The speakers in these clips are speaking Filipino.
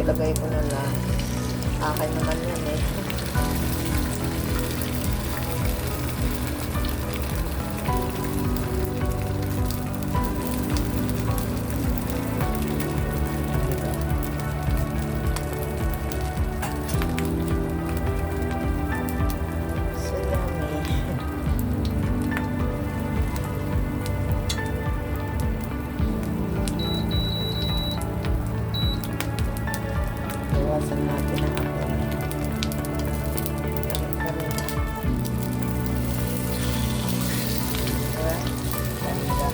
ilagay ko na lang. Akin naman yan eh. Bawasan natin ang apoy. Diba? Ganda.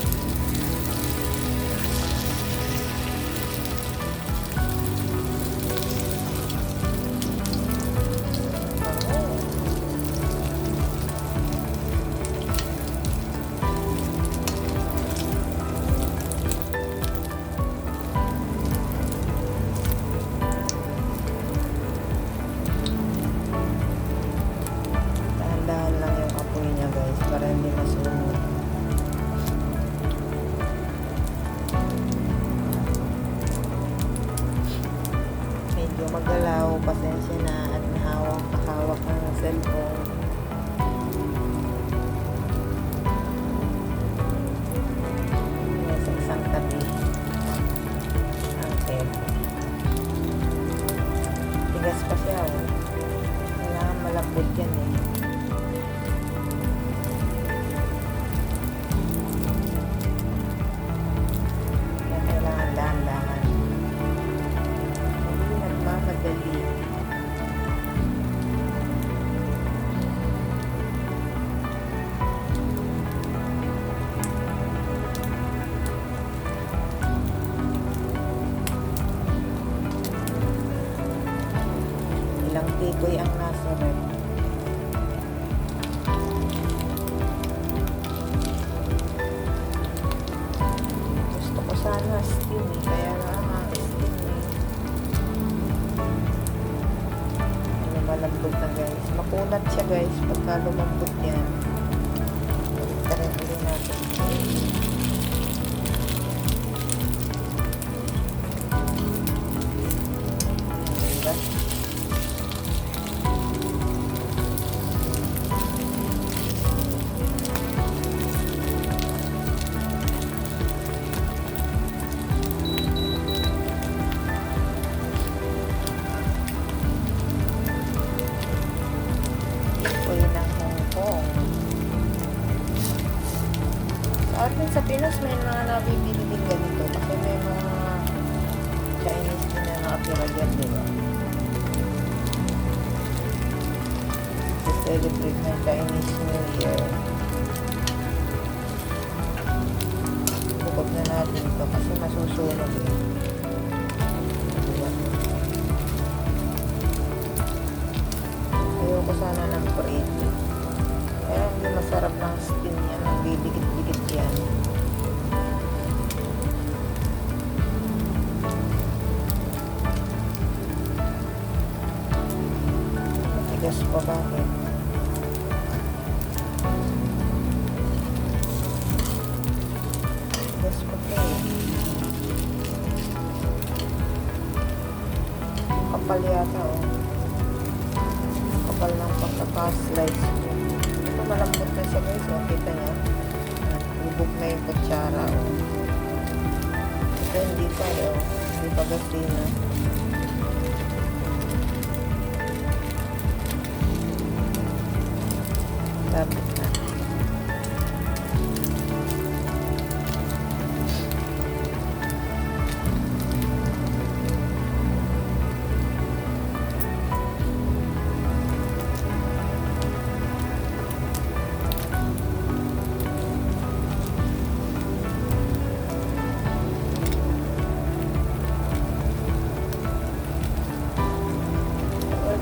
Dahan-dahan lang yung apoy niya guys para hindi masunog. Medyo magalaw, pasensya na at nahawak ng cellphone. Sa isang tabi. Okay. Tigas pa siya oh. Kailangan malambot yan eh. Kailangan dahan-dahan. Hindi nagmamadali. Ilang tikoy ang nasa rep. Gusto ko sana steam eh, kaya nga steam eh. Ano, malambot na guys. Makunat siya guys pagka lumambot yan. Tarin ulit natin. Diba? Uy ng Hong Kong. Sa atin sa Pinas may mga nabibili din ganito kasi may mga Chinese din na nakapira dyan, diba? To celebrate ng Chinese New Year. Bukod na natin ito kasi masusunog eh. Diba? Ayoko sana ng pretty. Kaya hindi masarap ng steam yan. Nagdidikit-dikit yan. Matigas pa bakit? Matigas pa pa eh. Kapal yata oh. Kapal ng pagkaka-slice ko. Ito malambot na siya guys. O, kita niya. Lubog na yung kutsara. O. Ito hindi pa. O. Hindi pa gasina. Lapit na.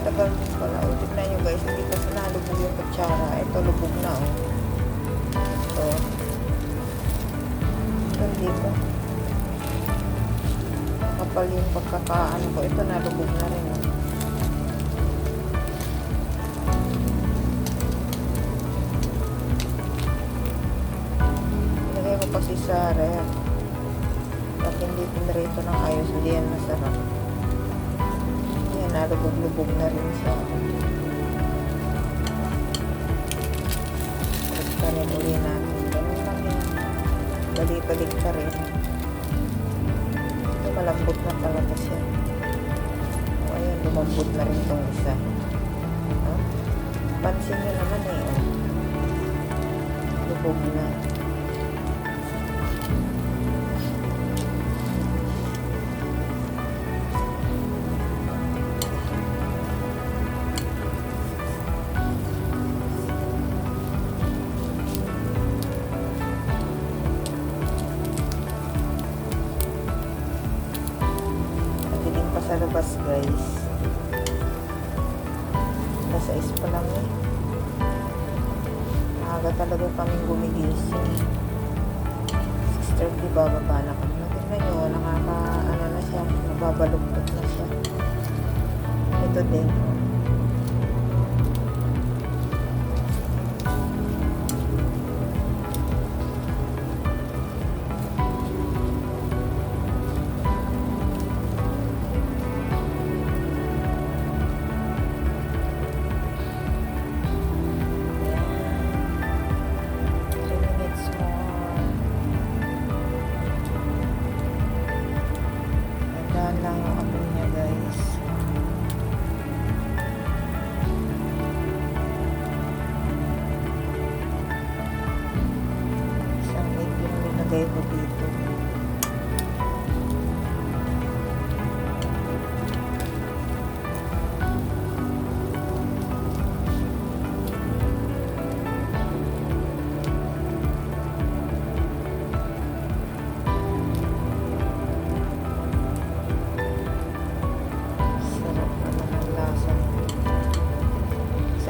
Tagal din pala. O, tignan nyo guys, hindi kasi nalubog yung kutsara. Ito, lubog na o. Ito. Ito, hindi ko. Kapal yung pagkakaan ko. Ito, nalubog na rin o. Ilagay ko kasi sa ref. At hindi pinrito ng ayos, hindi yan masarap. nalubog-lubog na rin siya. Basta rin uli natin. Ganun lang yan. Balik-balik ka rin. Ito malambot na talaga siya. O ayan, lumambot na rin itong isa. Huh? Pansin nyo naman eh. Lubog na. Sa labas guys, nasa is pa lang eh. Maaga talaga kaming gumigising. 6:30 bababa na kami. Tignan nyo, ano na siya, nababaluktot na siya. Ito din. Lang ang apoy niya guys. Isang egg yung nilagay ko dito.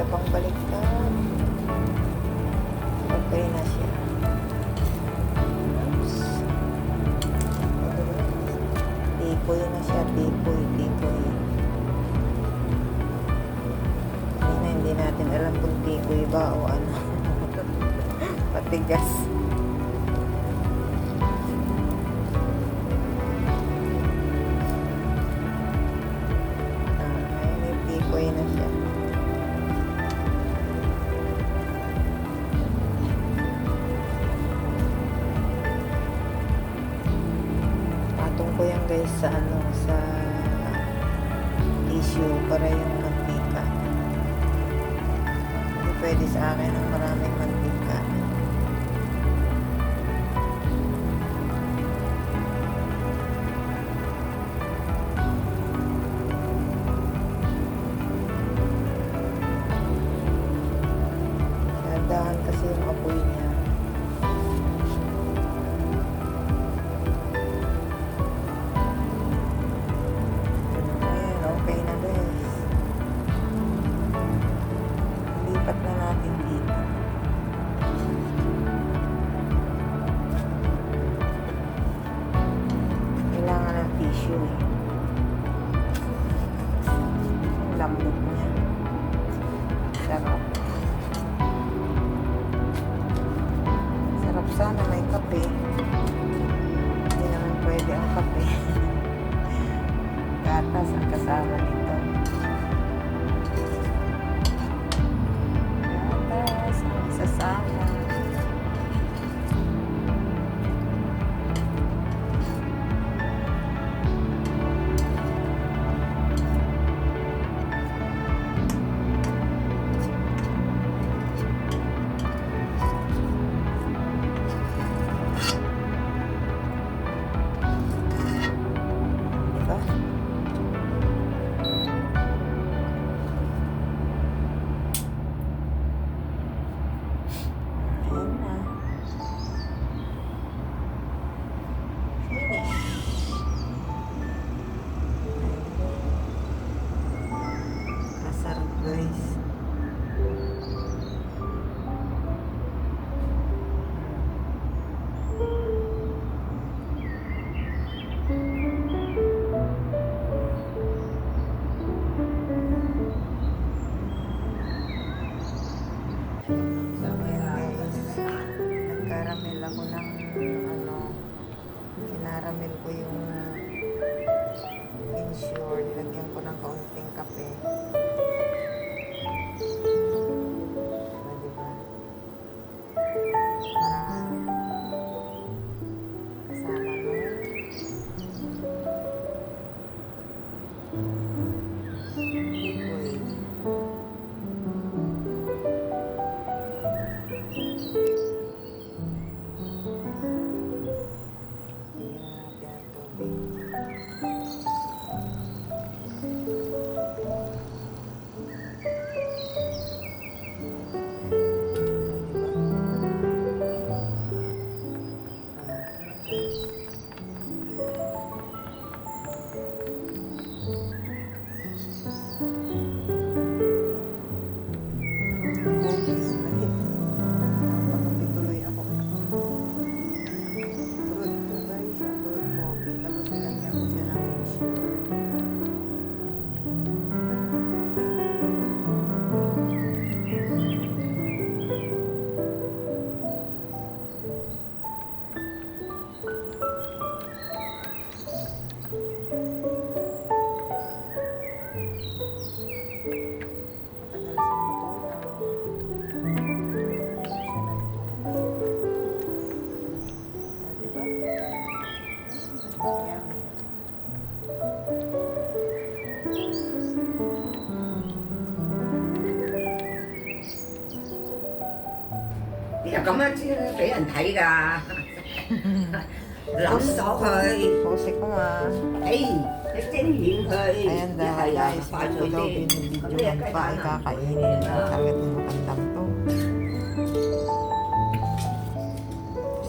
Pang baliktad. Okay na siya. Oops. Tipoy na siya. Tipoy. Hindi natin alam kung tipoy ba o ano. Patigas. Ayun, tipoy na siya. Ko yan guys sa sa tissue para yung mantika. Hindi pwede sa akin ng maraming mantika. Dahan kasi yung apoy niya. Lipat na natin dito. Kailangan ng tissue eh. Ang lambot niya. Sarap. Sarap sana may kape. Hindi naman pwede ang kape. Gatas ang kasama nito. Sasama. Diba? Guys. Nagkaramel ako ng kinaramel ko yung Ensure. Nilagyan ko ng kaunting kape. Ikoy. Tingnan natin ang tubig. Movies na hit. Napakapituloy ako. Brood to guys, yung brood movie. Tapos nilagyan ko siya ng ensure. Matagal siyang tunaw. Siya ng tubig. Diba? Yummy. Bây giờ có mấy cái anh thấy ra lắm số hơi Pose ko nga. ấy cái chén diện hơi Ayan dahil guys, pag ko daw binibidyo pa ay kakainin. Talagang magandang to.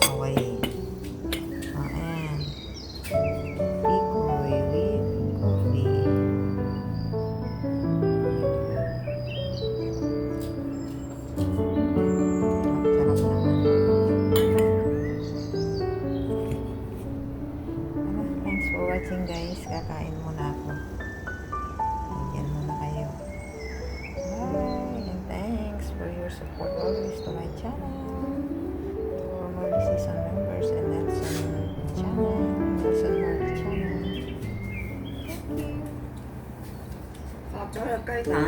Okay. Ayan. Ikoy with coffee. Sarap naman. Thanks for watching guys. Kakain muna ako. Ayan muna kayo. Bye! And thanks for your support always to my channel. To our Marley Season members and Nelson channel. Nelson Marley channel. Thank you. cho cái là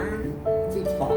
chị bỏ